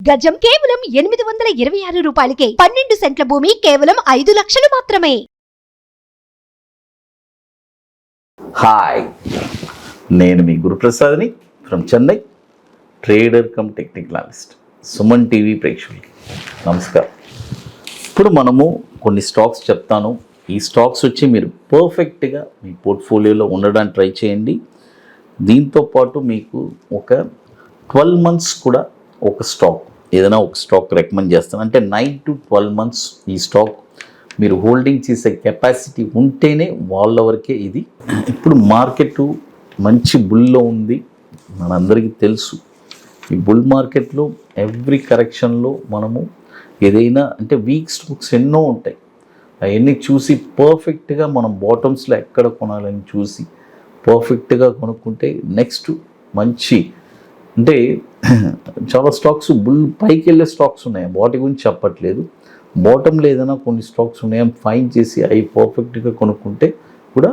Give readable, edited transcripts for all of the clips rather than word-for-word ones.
గజం కేవలం 826 రూపాయలకే 12 సెంట్ల భూమి కేవలం 5 లక్షలు మాత్రమే. హాయ్, నేను మీ గురుప్రసాద్ని from Chennai, trader cum technical analyst. Suman TV ప్రేక్షకులకి నమస్కారం. ఇప్పుడు మనము కొన్ని స్టాక్స్ చెప్తాను. ఈ స్టాక్స్ వచ్చి మీరు పర్ఫెక్ట్గా మీ పోర్ట్ఫోలియోలో ఉండడానికి ట్రై చేయండి. దీంతోపాటు మీకు ఒక 12 మంత్స్ కూడా ఒక స్టాక్, ఏదైనా ఒక స్టాక్ రికమెండ్ చేస్తాను. అంటే 9 to 12 మంత్స్ ఈ స్టాక్ మీరు హోల్డింగ్ చేసే కెపాసిటీ ఉంటేనే వాళ్ళ వరకే ఇది. ఇప్పుడు మార్కెట్ మంచి బుల్లో ఉంది, మనందరికీ తెలుసు. ఈ బుల్ మార్కెట్లో ఎవ్రీ కరెక్షన్లో మనము ఏదైనా అంటే వీక్ స్టాక్స్ ఎన్నో ఉంటాయి. అవన్నీ చూసి పర్ఫెక్ట్గా మనం బాటమ్స్లో ఎక్కడ కొనాలని చూసి పర్ఫెక్ట్గా కొనుక్కుంటే నెక్స్ట్ మంచి అంటే చాలా స్టాక్స్ బుల్ పైకి వెళ్ళే స్టాక్స్ ఉన్నాయి, వాటి గురించి చెప్పట్లేదు. బాటంలో ఏదైనా కొన్ని స్టాక్స్ ఉన్నాయని ఫైన్ చేసి అవి పర్ఫెక్ట్గా కొనుక్కుంటే కూడా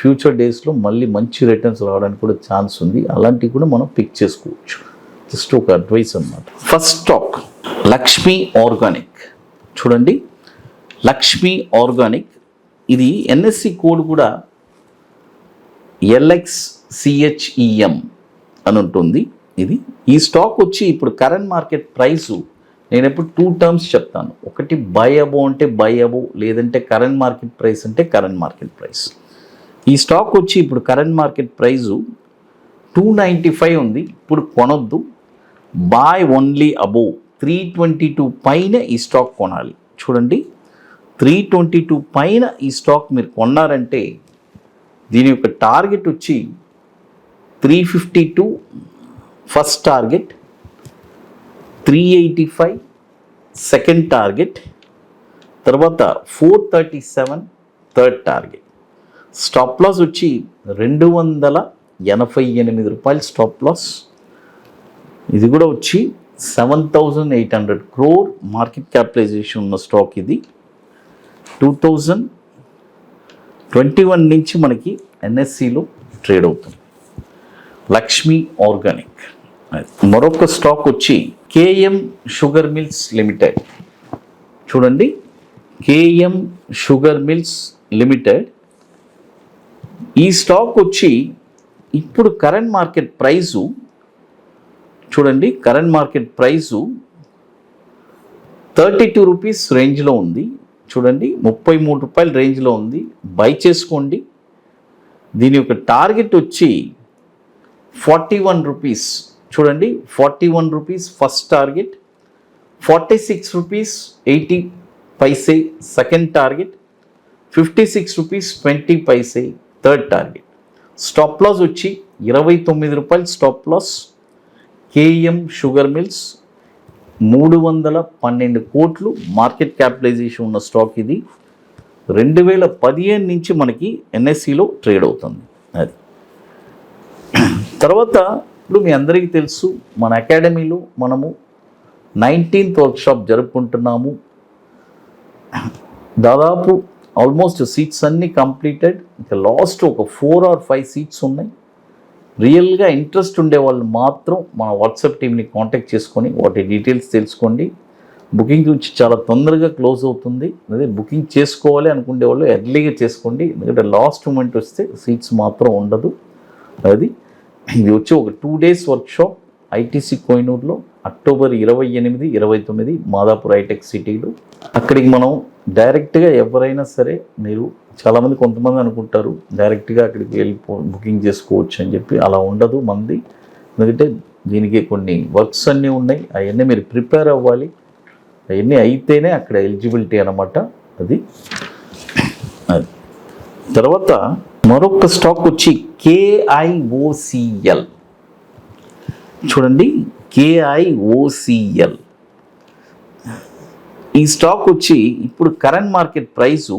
ఫ్యూచర్ డేస్లో మళ్ళీ మంచి రిటర్న్స్ రావడానికి కూడా ఛాన్స్ ఉంది. అలాంటివి కూడా మనం పిక్ చేసుకోవచ్చు. జస్ట్ ఒక అడ్వైస్ అన్నమాట. First stock Lakshmi organic. చూడండి, లక్ష్మీ ఆర్గానిక్ ఇది ఎన్ఎస్సి కోడ్ కూడా LXCHEM అని ఉంటుంది. ఇది ఈ స్టాక్ వచ్చి ఇప్పుడు కరెంట్ మార్కెట్ ప్రైసు నేను ఎప్పుడు 2 టర్మ్స్ చెప్తాను. ఒకటి బై అబో అంటే బై అబో, లేదంటే కరెంట్ మార్కెట్ ప్రైస్ అంటే కరెంట్ మార్కెట్ ప్రైస్. ఈ స్టాక్ వచ్చి ఇప్పుడు కరెంట్ మార్కెట్ ప్రైజు 295 ఉంది. ఇప్పుడు కొనొద్దు, బై ఓన్లీ అబో 322 పైన ఈ స్టాక్ కొనాలి. చూడండి, 322 పైన ఈ స్టాక్ మీరు కొన్నారంటే దీని యొక్క టార్గెట్ వచ్చి 352 ఫస్ట్ టార్గెట్, 385 సెకండ్ టార్గెట్, తర్వాత 437 థర్డ్ టార్గెట్. స్టాప్ లాస్ వచ్చి 288 రూపాయలు స్టాప్ లాస్. ఇది కూడా వచ్చి 7,800 crore మార్కెట్ క్యాపిటలైజేషన్ ఉన్న స్టాక్. ఇది 2021 నుంచి మనకి ఎన్ఎస్సిలో ట్రేడ్ అవుతుంది. లక్ష్మీ ఆర్గానిక్. మరొక స్టాక్ వచ్చి KM షుగర్ మిల్స్ లిమిటెడ్. చూడండి, KM షుగర్ మిల్స్ లిమిటెడ్ ఈ స్టాక్ వచ్చి ఇప్పుడు కరెంట్ మార్కెట్ ప్రైజు చూడండి, కరెంట్ మార్కెట్ ప్రైజు 32 రూపీస్ రేంజ్లో ఉంది. చూడండి, 33 రూపాయల రేంజ్లో ఉంది. బై చేసుకోండి. దీని యొక్క టార్గెట్ వచ్చి 41 రూపీస్. చూడండి, 41 rupees first target, 46 rupees 80 paise second target, 56 rupees 20 paise third target. Stop loss వచ్చి 29 రూపాయలు stop loss. KM sugar mills 312 కోట్లు మార్కెట్ క్యాపిటలైజేషన్ ఉన్న స్టాక్. ఇది 2015 నుంచి మనకి ఎన్ఎస్సిలో ట్రేడ్ అవుతుంది. అది తర్వాత ఇప్పుడు మీ అందరికీ తెలుసు, మన అకాడమీలో మనము 19th వర్క్షాప్ జరుపుకుంటున్నాము. దాదాపు ఆల్మోస్ట్ సీట్స్ అన్నీ కంప్లీటెడ్. ఇంకా లాస్ట్ ఒక 4 or 5 సీట్స్ ఉన్నాయి. రియల్గా ఇంట్రెస్ట్ ఉండే వాళ్ళు మాత్రం మన వాట్సాప్ టీమ్ని కాంటాక్ట్ చేసుకొని వాటి డీటెయిల్స్ తెలుసుకోండి. బుకింగ్ గురించి చాలా తొందరగా క్లోజ్ అవుతుంది. అదే బుకింగ్ చేసుకోవాలి అనుకునే వాళ్ళు ఎర్లీగా చేసుకోండి, ఎందుకంటే లాస్ట్ మూమెంట్ వస్తే సీట్స్ మాత్రం ఉండదు. అది ఇది వచ్చి ఒక 2 days వర్క్షాప్ ఐటీసీ కోహినూర్లో అక్టోబర్ 28, 29 మాదాపూర్ హైటెక్ సిటీలో. అక్కడికి మనం డైరెక్ట్గా ఎవరైనా సరే, మీరు చాలామంది కొంతమంది అనుకుంటారు డైరెక్ట్గా అక్కడికి బుకింగ్ చేసుకోవచ్చు అని చెప్పి. అలా ఉండదు మంది, ఎందుకంటే దీనికి కొన్ని వర్క్స్ అన్నీ ఉన్నాయి. అవన్నీ మీరు ప్రిపేర్ అవ్వాలి. అవన్నీ అయితేనే అక్కడ ఎలిజిబిలిటీ అన్నమాట. అది తర్వాత మరొక స్టాక్ వచ్చి KIOCL. చూడండి, KIOCL ఈ స్టాక్ వచ్చి ఇప్పుడు కరెంట్ మార్కెట్ ప్రైసు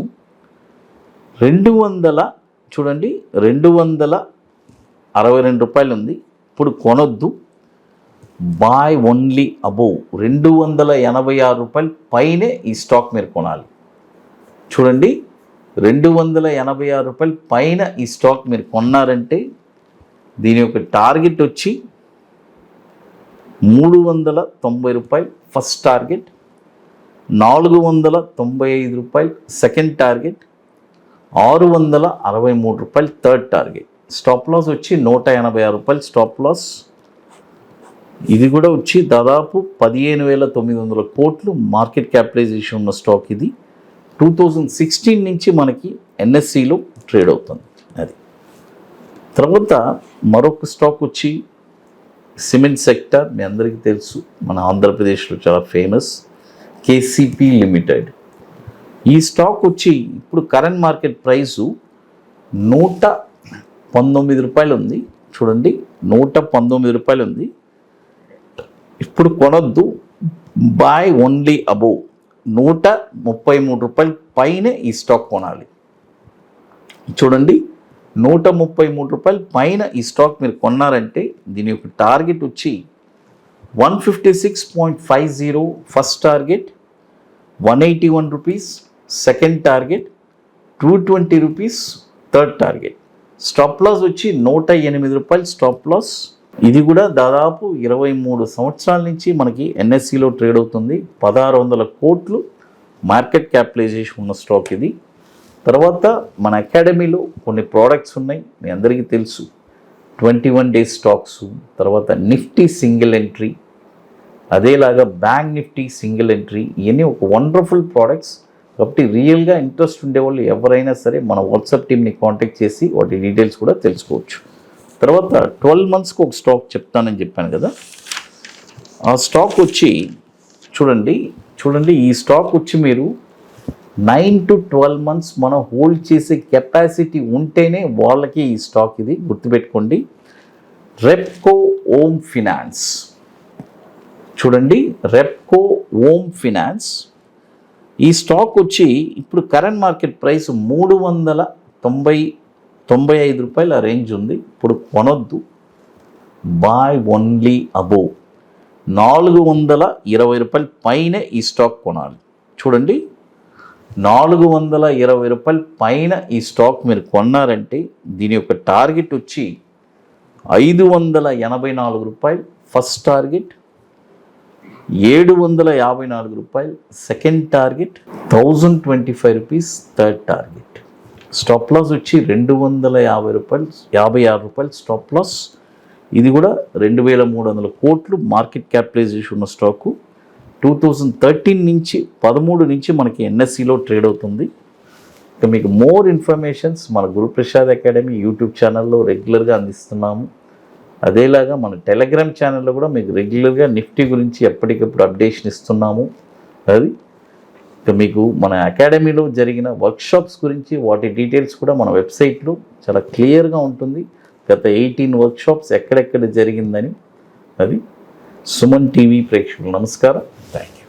262 రూపాయలు ఉంది. ఇప్పుడు కొనొద్దు, బై ఓన్లీ అబోవ్ 286 రూపాయలు పైనే ఈ స్టాక్ మీరు కొనాలి. చూడండి, 286 రూపాయలు పైన ఈ స్టాక్ మీరు కొన్నారంటే దీని యొక్క టార్గెట్ వచ్చి రూపాయలు first target, 495 second target, 663 third target. Stop loss వచ్చి 186 స్టాప్ లాస్. ఇది కూడా వచ్చి దాదాపు 15,900 కోట్లు మార్కెట్ క్యాపిటలైజేషన్ ఉన్న స్టాక్. ఇది 2016 నుంచి మనకి ఎన్ఎస్సిలో ట్రేడ్ అవుతుంది. అది తర్వాత మరొక స్టాక్ వచ్చి సిమెంట్ సెక్టర్, మీ అందరికీ తెలుసు, మన ఆంధ్రప్రదేశ్లో చాలా ఫేమస్, కేసీపీ లిమిటెడ్. ఈ స్టాక్ వచ్చి ఇప్పుడు కరెంట్ మార్కెట్ ప్రైసు 119 రూపాయలు ఉంది. చూడండి, 119 రూపాయలు ఉంది. ఇప్పుడు కొనొద్దు, బై ఓన్లీ అబోవ్ 133 రూపాయల పైనే ఈ స్టాక్ కొనాలి. చూడండి, 133 రూపాయల పైన ఈ స్టాక్ మీరు కొన్నారంటే దీని యొక్క టార్గెట్ వచ్చి 156.50 first target, 181 rupees second target, 220 rupees third target. Stop loss వచ్చి 108 రూపాయలు స్టాప్ లాస్. ఇది కూడా దాదాపు 23 సంవత్సరాల నుంచి మనకి ఎన్ఎస్సిలో ట్రేడ్ అవుతుంది. 1600 కోట్లు మార్కెట్ క్యాపిటలైజేషన్ ఉన్న స్టాక్ ఇది. తర్వాత మన అకాడమీలో కొన్ని ప్రోడక్ట్స్ ఉన్నాయి, మీ అందరికీ తెలుసు, 21 డేస్ స్టాక్స్, తర్వాత నిఫ్టీ సింగిల్ ఎంట్రీ, అదేలాగా బ్యాంక్ నిఫ్టీ సింగిల్ ఎంట్రీ. ఇవన్నీ ఒక వండర్ఫుల్ ప్రోడక్ట్స్. కాబట్టి రియల్గా ఇంట్రెస్ట్ ఉండేవాళ్ళు ఎవరైనా సరే మన వాట్సాప్ టీమ్ని కాంటాక్ట్ చేసి వాటి డీటెయిల్స్ కూడా తెలుసుకోవచ్చు. తర్వాత 12 మంత్స్కి ఒక స్టాక్ చెప్తానని చెప్పాను కదా, ఆ స్టాక్ వచ్చి చూడండి ఈ స్టాక్ వచ్చి మీరు 9 to 12 మంత్స్ మనం హోల్డ్ చేసే కెపాసిటీ ఉంటేనే వాళ్ళకి ఈ స్టాక్. ఇది గుర్తుపెట్టుకోండి, రెప్కో ఓమ్ ఫినాన్స్. చూడండి, రెప్కో ఓమ్ ఫినాన్స్. ఈ స్టాక్ వచ్చి ఇప్పుడు కరెంట్ మార్కెట్ ప్రైస్ 395 రూపాయల రేంజ్ ఉంది. ఇప్పుడు కొనొద్దు, బై ఓన్లీ అబోవ్ 420 రూపాయల పైనే ఈ స్టాక్ కొనాలి. చూడండి, 420 రూపాయల పైన ఈ స్టాక్ మీరు కొన్నారంటే దీని యొక్క టార్గెట్ వచ్చి 584 రూపాయలు ఫస్ట్ టార్గెట్, 754 రూపాయలు second target, 1025 rupees third target. Stop loss వచ్చి 250 రూపాయలు 56 రూపాయలు స్టాప్ లాస్. ఇది కూడా 2300 కోట్లు మార్కెట్ క్యాపిటలైజేషన్ ఉన్న స్టాకు. 2013 నుంచి 13 నుంచి మనకి ఎన్ఎస్సిలో ట్రేడ్ అవుతుంది. ఇక మీకు మోర్ ఇన్ఫర్మేషన్స్ మన గురుప్రసాద్ అకాడమీ యూట్యూబ్ ఛానల్లో రెగ్యులర్గా అందిస్తున్నాము. అదేలాగా మన టెలిగ్రామ్ ఛానల్లో కూడా మీకు రెగ్యులర్గా నిఫ్టీ గురించి ఎప్పటికప్పుడు అప్డేషన్ ఇస్తున్నాము. అది ఇక మీకు మన అకాడమీలో జరిగిన వర్క్షాప్స్ గురించి వాటి డీటెయిల్స్ కూడా మన వెబ్సైట్లో చాలా క్లియర్గా ఉంటుంది. గత 18 వర్క్షాప్స్ ఎక్కడెక్కడ జరిగిందని. అది సుమన్ టీవీ ప్రేక్షకులు నమస్కారం, థ్యాంక్ యూ.